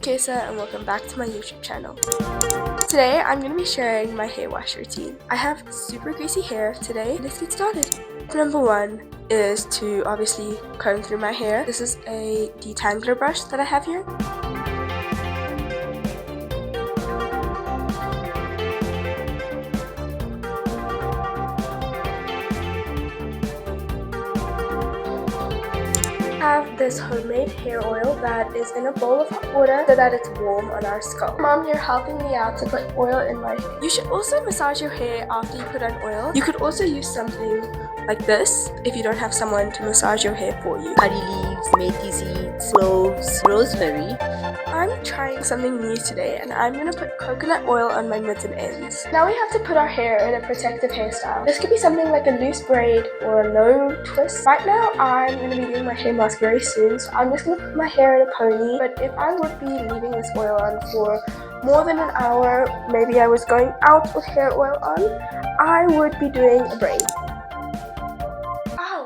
Kesar and welcome back to my YouTube channel. Today I'm going to be sharing my hair wash routine. I have super greasy hair today. Let's get started. Number one is to obviously comb through my hair. This is a detangler brush that I have here. I have this homemade hair oil that is in a bowl of hot water so that it's warm on our scalp. Mom, you're helping me out to put oil in my hair. You should also massage your hair after you put on oil. You could also use something like this if you don't have someone to massage your hair for you. Curry leaves, methi seeds, cloves, rosemary. I'm trying something new today and I'm going to put coconut oil on my mids and ends. Now we have to put our hair in a protective hairstyle. This could be something like a loose braid or a low twist. Right now I'm going to be doing my hair mask very soon, so I'm just going to put my hair in a pony. But if I would be leaving this oil on for more than an hour, maybe I was going out with hair oil on, I would be doing a braid.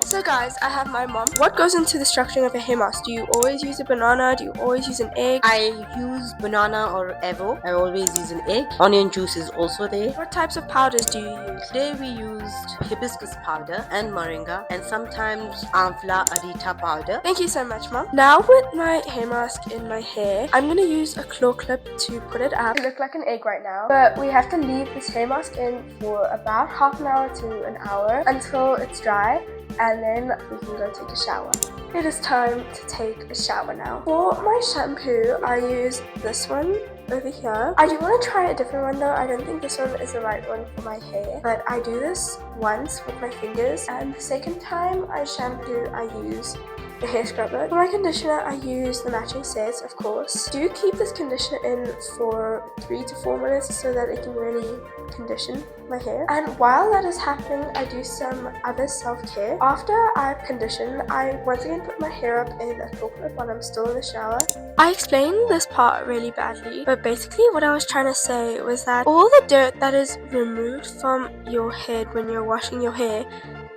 So guys, I have my mom. What goes into the structuring of a hair mask? Do you always use a banana? Do you always use an egg? I use banana or avo. I always use an egg. Onion juice is also there. What types of powders do you use? Today we used hibiscus powder and moringa and sometimes amla arita powder. Thank you so much, Mom. Now with my hair mask in my hair, I'm going to use a claw clip to put it up. It looks like an egg right now, but we have to leave this hair mask in for about half an hour to an hour until it's dry. And then we can go take a shower. It is time to take a shower now. For my shampoo, I use this one over here. I do want to try a different one though. I don't think this one is the right one for my hair. But I do this once with my fingers, and the second time I shampoo, I use the hair scrubber. For my conditioner, I use the matching sets, of course. Do keep this conditioner in for 3 to 4 minutes so that it can really condition my hair. And while that is happening, I do some other self-care. After I've conditioned, I once again put my hair up in a claw clip while I'm still in the shower. I explained this part really badly, but basically what I was trying to say was that all the dirt that is removed from your head when you're washing your hair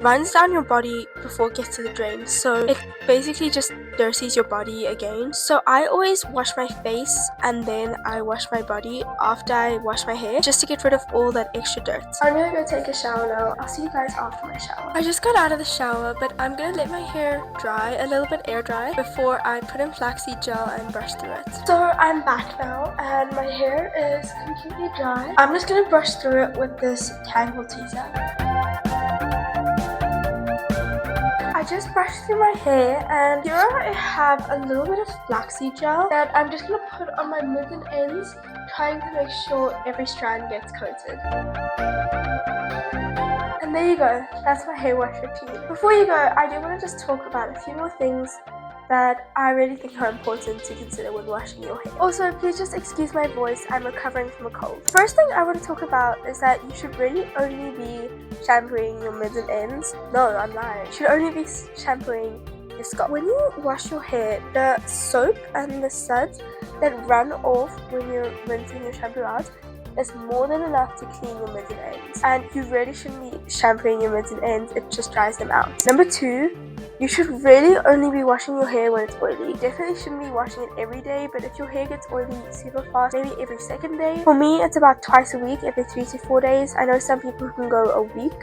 runs down your body before it gets to the drain, so it basically just dirties your body again. So I always wash my face and then I wash my body after I wash my hair, just to get rid of all that extra dirt. I'm gonna go take a shower now. I'll see you guys after my shower. I just got out of the shower, but I'm gonna let my hair dry a little bit, air dry, before I put in flaxseed gel and brush through it. So I'm back now and my hair is completely dry. I'm just gonna brush through it with this tangle teaser. I just brushed through my hair, and here I have a little bit of flaxseed gel that I'm just going to put on my mids and ends, trying to make sure every strand gets coated. And there you go, that's my hair wash routine. Before you go, I do want to just talk about a few more things that I really think are important to consider when washing your hair. Also, please just excuse my voice, I'm recovering from a cold. First thing I want to talk about is that you should really only be shampooing your mids and ends. No, I'm lying. You should only be shampooing your scalp. When you wash your hair, the soap and the suds that run off when you're rinsing your shampoo out is more than enough to clean your mids and ends. And you really shouldn't be shampooing your mids and ends, it just dries them out. Number two, you should really only be washing your hair when it's oily. You definitely shouldn't be washing it every day, but if your hair gets oily super fast, maybe every second day. For me, it's about twice a week, every 3 to 4 days. I know some people can go a week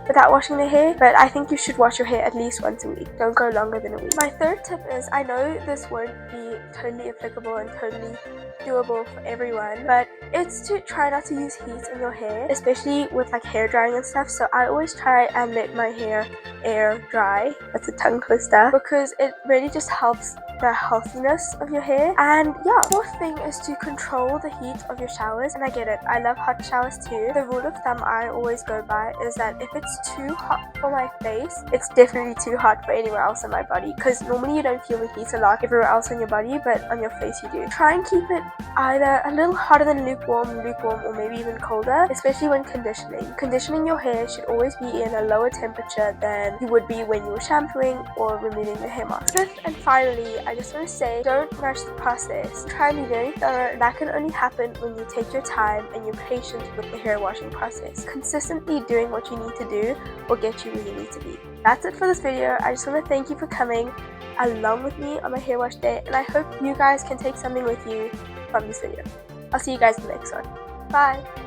without washing their hair, but I think you should wash your hair at least once a week. Don't go longer than a week. My third tip is, I know this won't be totally applicable and totally doable for everyone, but it's to try not to use heat in your hair, especially with like hair drying and stuff. So I always try and let my hair air dry. That's a tongue twister, because it really just helps the healthiness of your hair. And yeah, fourth thing is to control the heat of your showers. And I get it, I love hot showers too. The rule of thumb I always go by is that if it's too hot for my face, it's definitely too hot for anywhere else on my body, because normally you don't feel the heat a lot everywhere else on your body, but on your face you do. Try and keep it either a little hotter than lukewarm, or maybe even colder, especially when conditioning. Conditioning your hair should always be in a lower temperature than you would be when you were shampooing or removing the hair mask. Fifth and finally, I just want to say, don't rush the process. Try and be very thorough. That can only happen when you take your time and you're patient with the hair washing process. Consistently doing what you need to do will get you where you need to be. That's it for this video. I just want to thank you for coming along with me on my hair wash day, and I hope you guys can take something with you from this video. I'll see you guys in the next one. Bye!